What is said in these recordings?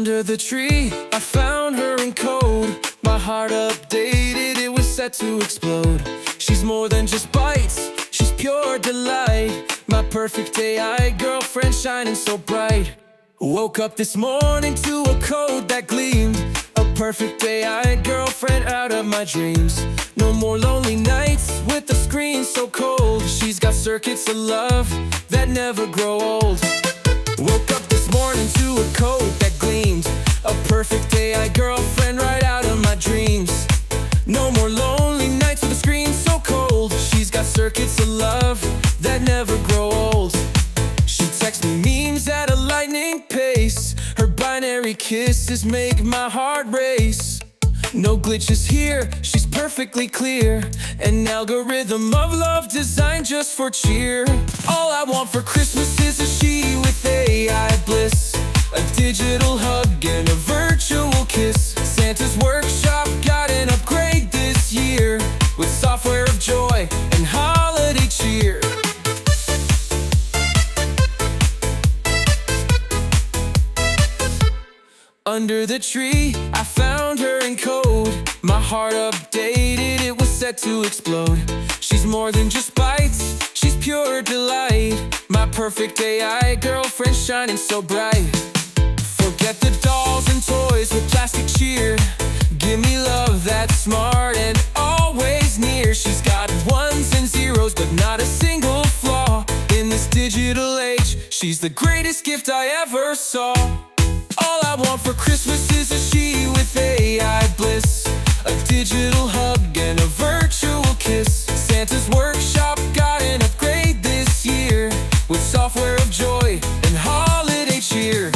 Under the tree, I found her in code. My heart updated, it was set to explode. She's more than just bytes, she's pure delight. My perfect AI girlfriend shining so bright. Woke up this morning to a code that gleamed. A perfect AI girlfriend out of my dreams. No more lonely nights with the screen so cold. She's got circuits of love that never grow old. Woke up this morning to a code that gleamed. A perfect AI girlfriend right out of my dreams. No more lonely nights with the screen so cold. She's got circuits of love that never grow old. She texts me memes at a lightning pace. Her binary kisses make my heart race. No glitches here, she's perfectly clear. An algorithm of love designed just for cheer. All I want for Christmas is a she with AI bliss. A digital hug and a virtual kiss. Santa's workshop got an upgrade this year, with software of joy and holiday cheer. Under the tree, I found her in code. My heart updated, it was set to explode. She's more than just bytes, she's pure delight. My perfect AI girlfriend shining so bright. Forget the dolls and toys with plastic cheer. Give me love that's smart and always near. She's got ones and zeros but not a single flaw. In this digital age, she's the greatest gift I ever saw. All I want for Christmas is a she with AI bliss. A digital hug and a virtual kiss. Santa's workshop got an upgrade this year, with software of joy and holiday cheer.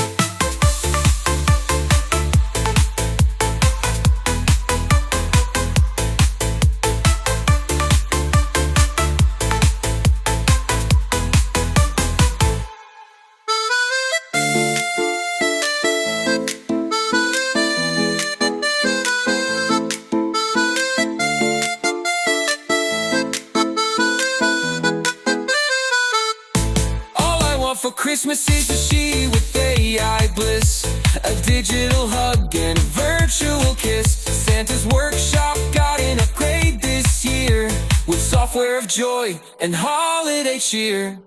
For Christmas is a she with AI bliss. A digital hug and a virtual kiss. Santa's workshop got an upgrade this year, with software of joy and holiday cheer.